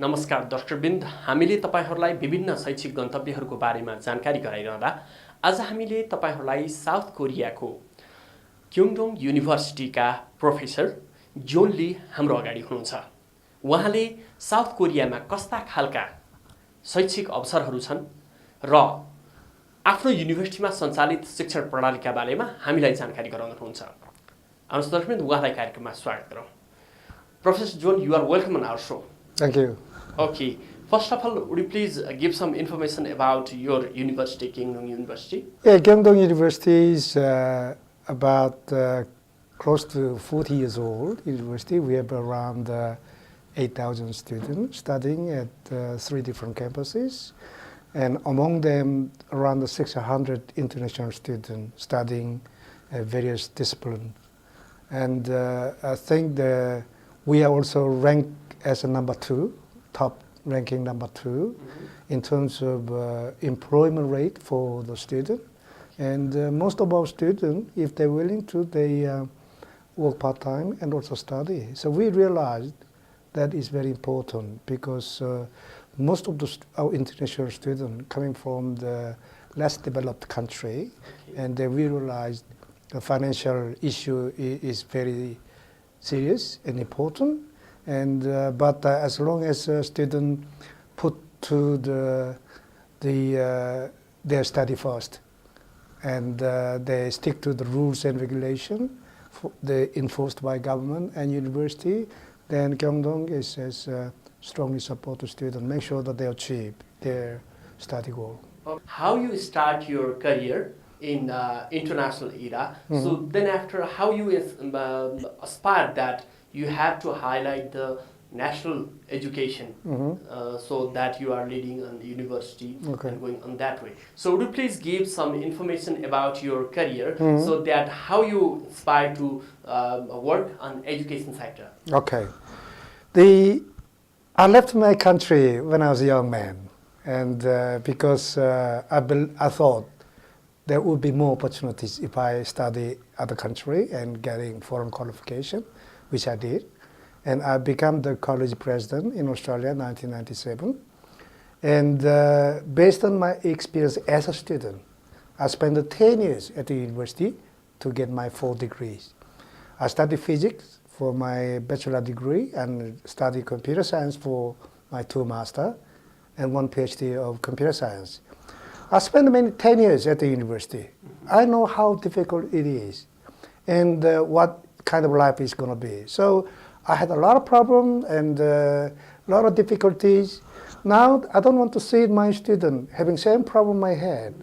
नमस्कार दर्शकवृन्द, हामीले तपाईहरुलाई विभिन्न शैक्षिक गन्तव्यहरूको बारेमा जानकारी गराइरहँदा आज हामीले तपाईहरुलाई साउथ कोरियाको क्योङडोङ युनिभर्सिटीका प्रोफेसर जोन ली हाम्रो अगाडि हुनुहुन्छ। उहाँले साउथ कोरियामा कस्ता खालका शैक्षिक अवसरहरू छन् र आफ्नो युनिभर्सिटीमा सञ्चालित शिक्षण प्रणालीका बारेमा हामीलाई जानकारी गराउनुहुन्छ। आउनुहोस् दर्शकवृन्द, उहाँलाई कार्यक्रममा स्वागत गरौँ। Professor John, you are welcome on our show. Thank you. Okay. First of all, would you please give some information about your university, Kyungdong University? Yeah, Kyungdong University is about close to 40 years old university. We have around 8,000 students studying at 3 different campuses. And among them, around 600 international students studying various disciplines. And I think we are also ranked as a number 2, top ranking number 2, in terms of employment rate for the student. And most of our students, if they're willing to, they work part-time and also study. So we realized that is very important because most of our international students coming from the less developed country, and we realized the financial issue is very serious and important, and but as long as students put to their study first, and they stick to the rules and regulations enforced by government and university, then Kyungdong is strongly support the students, make sure that they achieve their study goal. How you start your career in international era, so then after how you aspire that you have to highlight the national education, so that you are leading on the university and going on that way. So would you please give some information about your career, so that how you aspire to work on education sector? Okay. I left my country when I was a young man, and because I thought there would be more opportunities if I study other country and getting foreign qualification, which I did. And I became the college president in Australia in 1997. And based on my experience as a student, I spent 10 years at the university to get my 4 degrees. I studied physics for my bachelor degree and studied computer science for my 2 master and 1 PhD of computer science. I spent 10 years at the university. I know how difficult it is and what kind of life is going to be. So I had a lot of problems and a lot of difficulties. Now I don't want to see my students having same problem I had.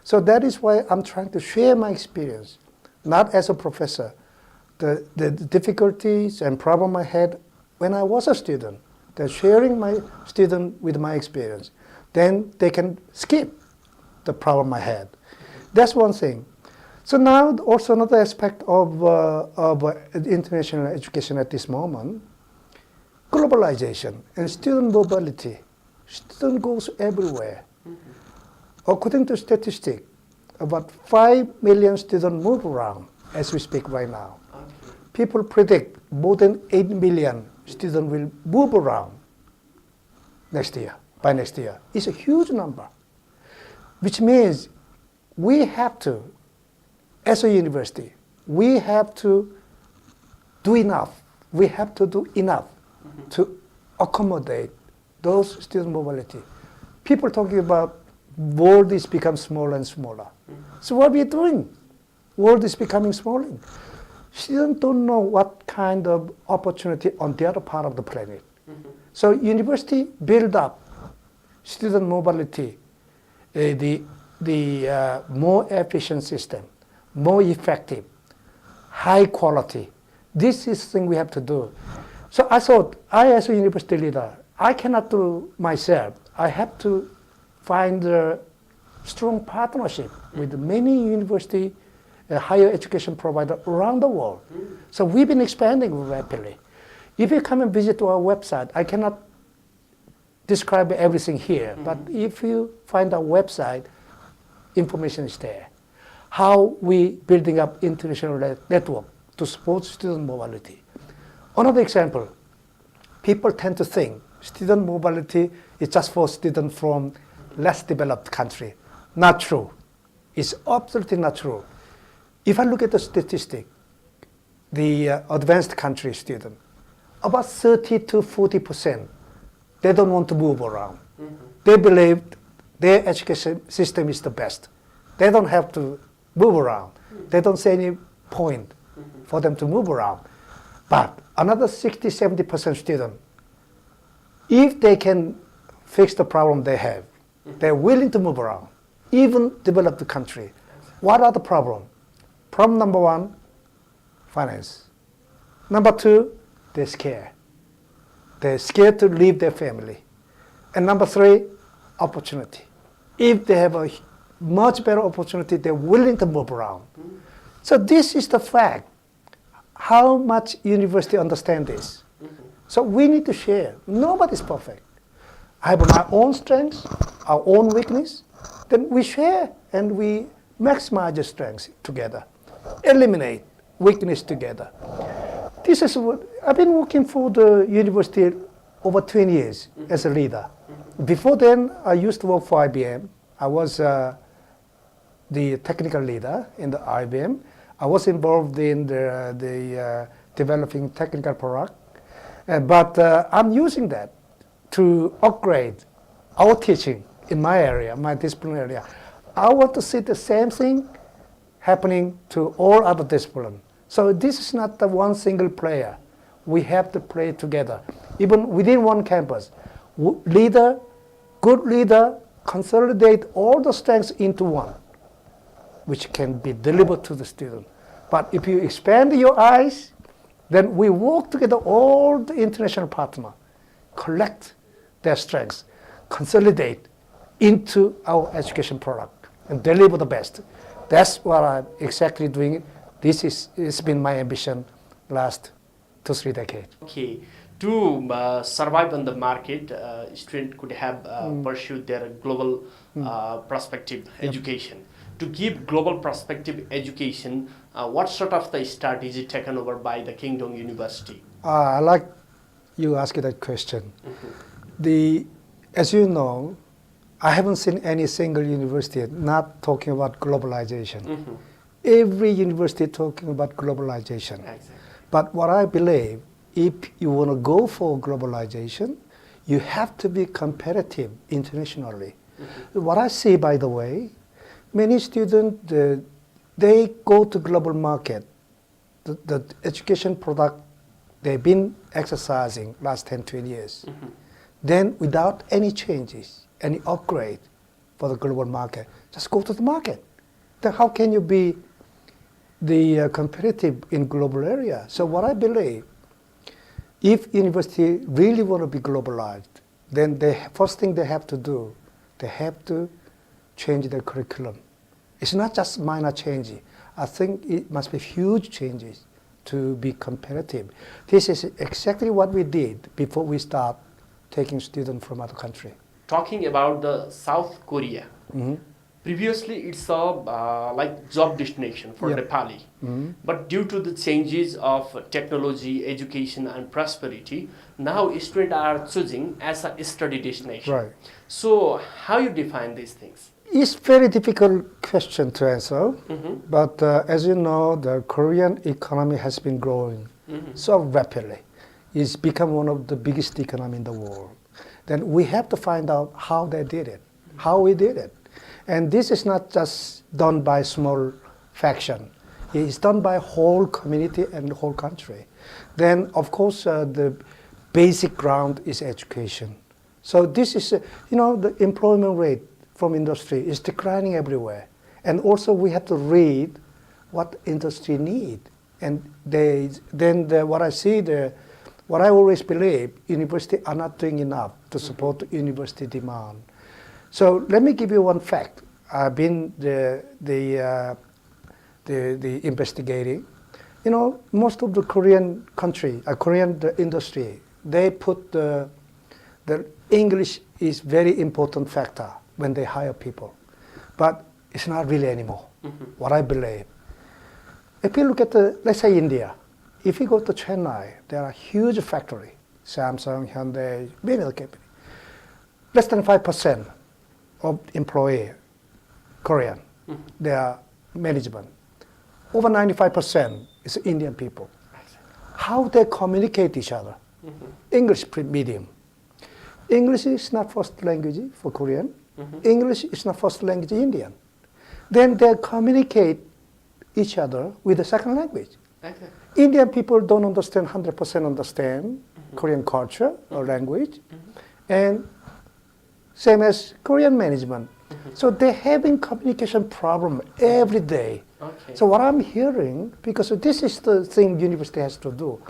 So that is why I'm trying to share my experience, not as a professor. The difficulties and problem I had when I was a student, they're sharing my student with my experience. Then they can skip the problem I had. That's one thing. So now also another aspect of international education at this moment, globalization and student mobility. Student goes everywhere. According to statistics, about 5 million students move around as we speak right now. People predict more than 8 million students will move around by next year. It's a huge number, which means we have to, as a university, we have to do enough. We have to do enough to accommodate those student mobility. People talking about world is becoming smaller and smaller. So what are we doing? World is becoming smaller. Students don't know what kind of opportunity on the other part of the planet. So university build up student mobility, the more efficient system, more effective, high quality. This is the thing we have to do. So I thought, I as a university leader, I cannot do myself. I have to find a strong partnership with many university higher education providers around the world. So we've been expanding rapidly. If you come and visit our website, I cannot describe everything here, but if you find our website, information is there. How we building up international network to support student mobility. Another example, people tend to think student mobility is just for students from less developed country. Not true. It's absolutely not true. If I look at the statistic, the advanced country student, about 30 to 40%, they don't want to move around. They believe their education system is the best. They don't have to move around. They don't see any point for them to move around. But another 60, 70% student, if they can fix the problem they have, they're willing to move around, even develop the country. What are the problems? Problem number one, finance. Number two, they're scared. They're scared to leave their family. And number three, opportunity. If they have a much better opportunity, they're willing to move around. So this is the fact. How much university understand this? So we need to share. Nobody's perfect. I have my own strengths, our own weakness. Then we share and we maximize the strengths together. Eliminate weakness together. This is what I've been working for the university over 20 years as a leader. Before then, I used to work for IBM. I was the technical leader in the IBM. I was involved in the developing technical product. But I'm using that to upgrade our teaching in my area, my discipline area. I want to see the same thing happening to all other disciplines. So this is not the one single player. We have to play together. Even within one campus, leader, good leader, consolidate all the strengths into one, which can be delivered to the student. But if you expand your eyes, then we work together, all the international partners, collect their strengths, consolidate into our education product, and deliver the best. That's what I'm exactly doing. It's been my ambition last 2-3 decades. Okay, to survive on the market, student could have pursued their global perspective education. To give global perspective education, what sort of the strategy taken over by the Kingdom University? I like you asking that question. As you know, I haven't seen any single university not talking about globalization. Every university talking about globalization. Exactly. But what I believe, if you want to go for globalization, you have to be competitive internationally. What I see, by the way, many students, they go to global market. The education product they've been exercising last 10, 20 years. Then without any changes, any upgrade for the global market, just go to the market. Then how can you be the competitive in global area? So what I believe, if university really want to be globalized, then the first thing they have to do, they have to change their curriculum. It's not just minor changes. I think it must be huge changes to be competitive. This is exactly what we did before we start taking students from other country. Talking about the South Korea, previously it's a like job destination for Nepali, but due to the changes of technology, education and prosperity, now students are choosing as a study destination. Right. So how you define these things? It's very difficult question to answer, but as you know, the Korean economy has been growing so rapidly. It's become one of the biggest economy in the world. Then we have to find out how they did it, how we did it. And this is not just done by small faction. It's done by whole community and whole country. Then, of course, the basic ground is education. So this is, the employment rate from industry is declining everywhere. And also we have to read what industry need. And what I see there, what I always believe, universities are not doing enough to support university demand. So let me give you one fact. I've been the investigating. Most of the Korean industry, they put the English is very important factor when they hire people, but it's not really anymore. What I believe. If you look at let's say India, if you go to Chennai, there are huge factory, Samsung, Hyundai, many other companies. Less than 5% of employee Korean. They are management. Over 95% is Indian people. How they communicate each other? English medium. English is not first language for Korean. English is not first language Indian. Then they communicate each other with the second language. Okay. Indian people don't understand 100% understand Korean culture or language, and same as Korean management. So they're having communication problem every day. Okay. So what I'm hearing, because this is the thing university has to do,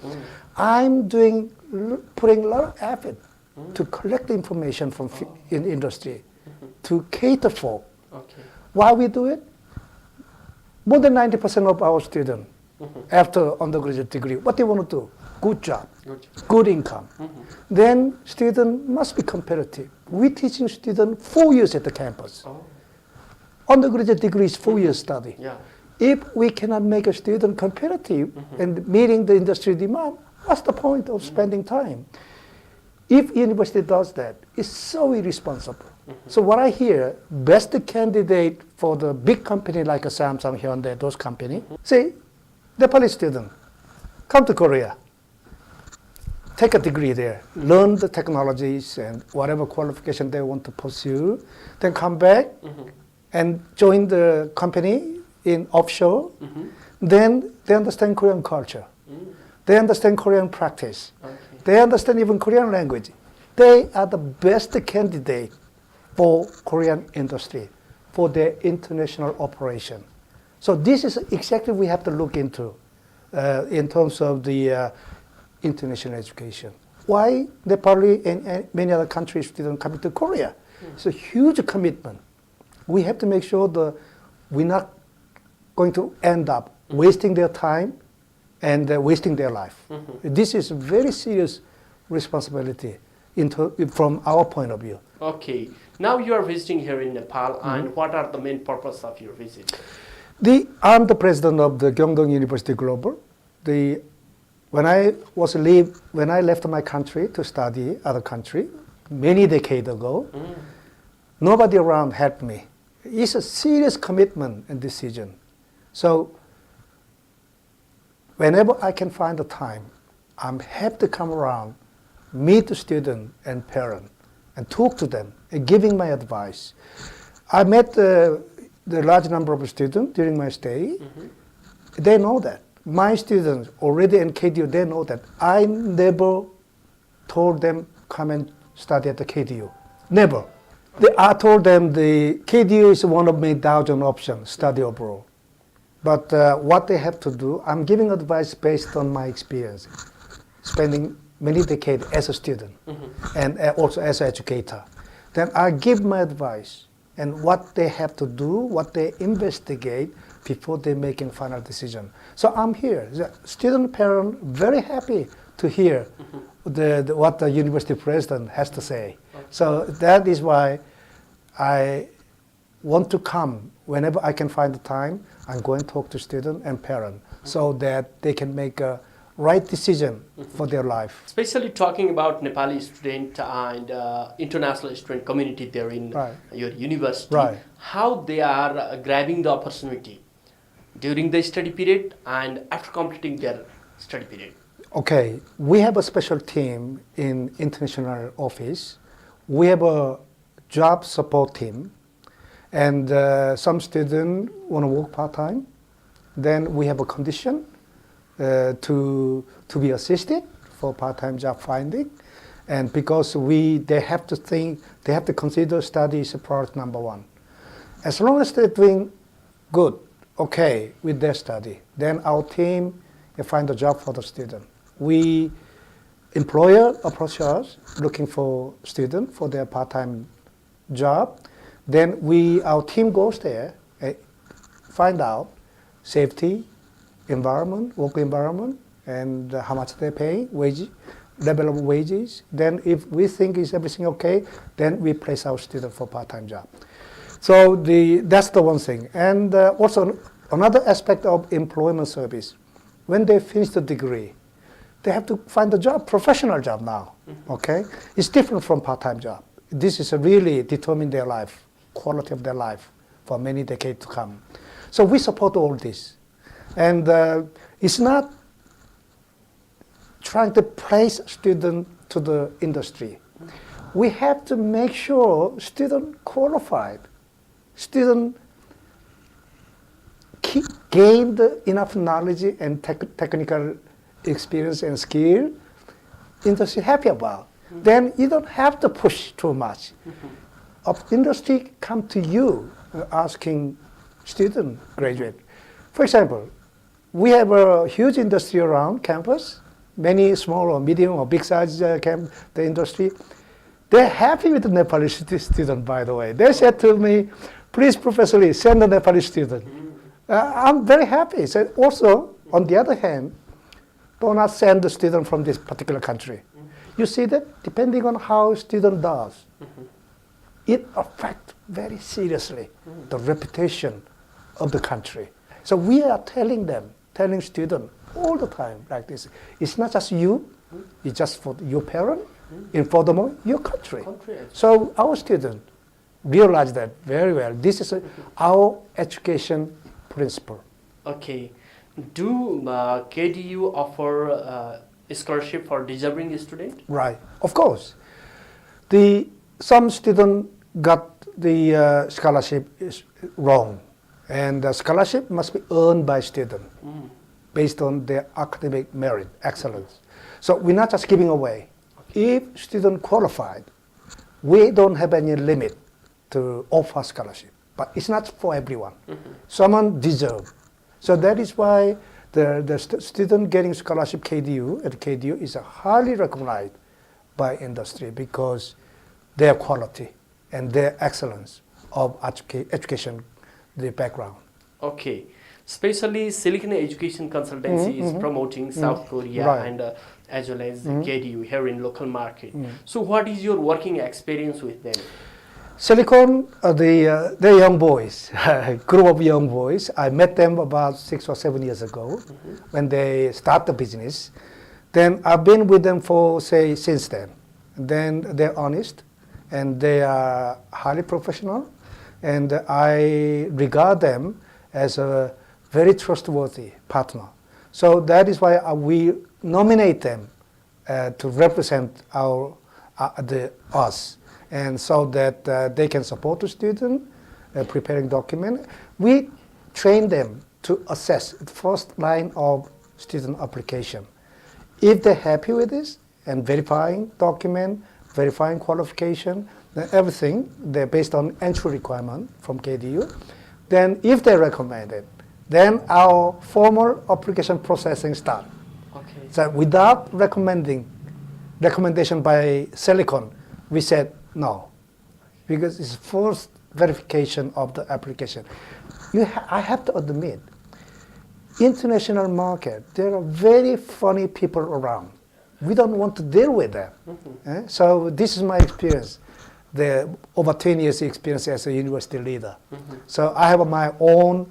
I'm putting a lot of effort to collect the information from in industry, to cater for. Okay. Why we do it? More than 90% of our students, after undergraduate degree, what they want to do? Good job, good income. Then student must be competitive. We're teaching students 4 years at the campus. Oh. Undergraduate degree is 4 years study. Yeah. If we cannot make a student competitive and meeting the industry demand, what's the point of spending time? If university does that, it's so irresponsible. So what I hear, best candidate for the big company like a Samsung, Hyundai, those companies, say, Nepali student, come to Korea, take a degree there, learn the technologies and whatever qualification they want to pursue, then come back and join the company in offshore. Then they understand Korean culture. They understand Korean practice. Okay. They understand even Korean language. They are the best candidate for Korean industry, for their international operation. So this is exactly we have to look into in terms of the international education. Why Nepali and many other countries didn't come to Korea? It's a huge commitment. We have to make sure that we're not going to end up wasting their time and wasting their life. This is a very serious responsibility from our point of view. Okay. Now you are visiting here in Nepal, and what are the main purpose of your visit? I'm the president of the Gyeongdong University Global. When I left my country to study other country many decades ago, nobody around helped me. It's a serious commitment and decision. So whenever I can find the time, I'm happy to come around, meet the student and parent, and talk to them and giving my advice. I met the large number of students during my stay. They know that. My students already in KDU, they know that. I never told them come and study at the KDU. Never. I told them the KDU is one of my 1,000 options, study abroad. But what they have to do, I'm giving advice based on my experience, spending many decades as a student and also as an educator. Then I give my advice and what they have to do, what they investigate before they making final decision. So I'm here. The student parent very happy to hear what the university president has to say. So that is why I want to come whenever I can find the time. I'm going to talk to student and parent so that they can make a right decision for their life. Especially talking about Nepali student and international student community there in your university, how they are grabbing the opportunity during the study period and after completing their study period. Okay, we have a special team in international office. We have a job support team, and some students want to work part-time. Then we have a condition to be assisted for part-time job finding, and because they have to consider study is priority number one. As long as they're doing good, okay with their study, then our team find a job for the student. Employer approach us looking for student for their part-time job. Then our team goes there, find out safety, environment, work environment, and how much they pay, level of wages. Then if we think is everything okay, then we place our student for part-time job. So that's the one thing. And also another aspect of employment service, when they finish the degree, they have to find a job, professional job now. Okay, it's different from part-time job. This is really determine their life, quality of their life for many decades to come. So we support all this, and it's not trying to place student to the industry. We have to make sure student qualified, student gained enough knowledge and technical experience and skill, industry happy about. Then you don't have to push too much. Industry come to you asking student graduate. For example, we have a huge industry around campus, many small or medium or big size the industry. They're happy with the Nepali student, by the way. They said to me, please, Professor Lee, send a Nepali student. I'm very happy. So also, on the other hand, do not send the student from this particular country. You see that depending on how student does, it affects very seriously the reputation of the country. So we are telling students all the time like this. It's not just you, it's just for your parent, and furthermore, your country. So our students realize that very well. This is our education principle. Okay. Do KDU offer scholarship for deserving student? Right, of course. Some student got the scholarship is wrong, and the scholarship must be earned by student based on their academic merit, excellence. So we're not just giving away. If student qualified, we don't have any limit to offer scholarship, but it's not for everyone. Someone deserves. So that is why the student getting scholarship KDU at KDU is highly recognized by industry because their quality and their excellence of education, their background. Okay. Especially Silicon Education Consultancy is promoting South Korea and as well as KDU here in local market. So what is your working experience with them? Silicon, the young boys, group of young boys. I met them about 6 or 7 years ago when they start the business. Then I've been with them for, say, since then. Then they're honest and they are highly professional, and I regard them as a very trustworthy partner. So that is why we nominate them to represent us. And so that they can support the student preparing document. We train them to assess the first line of student application. If they're happy with this and verifying document, verifying qualification, then everything, they're based on entry requirement from KDU. Then if they recommend it, then our formal application processing starts. Okay. So without recommendation by Silicon, we said no, because it's first verification of the application. I have to admit, international market, there are very funny people around. We don't want to deal with them. So this is my experience, the over 10 years experience as a university leader. So I have my own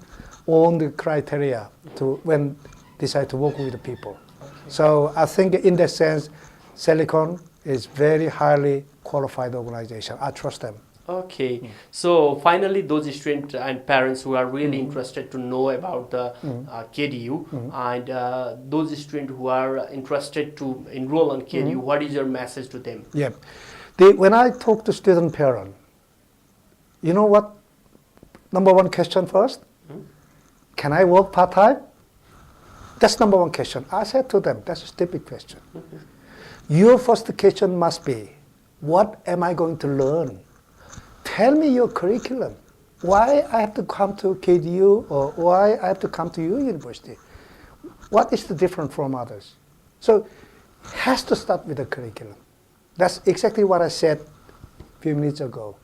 criteria to when decide to work with the people. So I think in that sense, Silicon is very highly qualified organization. I trust them. Okay. So finally, those students and parents who are really interested to know about the KDU and those students who are interested to enroll on KDU, what is your message to them? Yeah. When I talk to student parent, you know what? Number one question first, can I work part-time? That's number one question. I said to them, that's a stupid question. Your first question must be, what am I going to learn? Tell me your curriculum. Why I have to come to KDU or why I have to come to your university? What is the difference from others? So it has to start with the curriculum. That's exactly what I said a few minutes ago.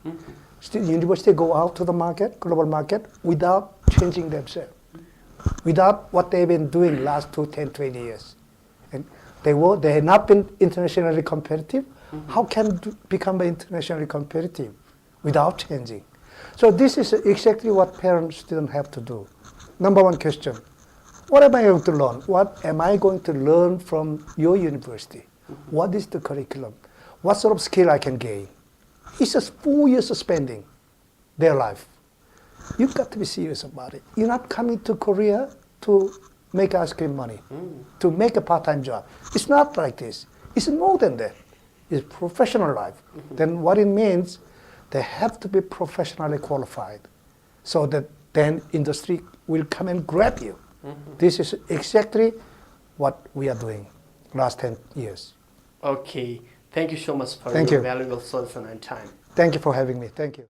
University go out to the market, global market, without changing themselves, without what they've been doing last 2, 10, 20 years. And they have not been internationally competitive. How can become internationally competitive without changing? So this is exactly what parents, students have to do. Number one question, What am I going to learn? What am I going to learn from your university? What is the curriculum? What sort of skill I can gain? It's just 4 years of spending their life. You've got to be serious about it. You're not coming to Korea to make ice cream money, to make a part-time job. It's not like this. It's more than that. It's professional life. Then what it means, they have to be professionally qualified so that then industry will come and grab you. This is exactly what we are doing last 10 years. Okay. Thank you so much for Thank your you. valuable solution and time. Thank you for having me. Thank you.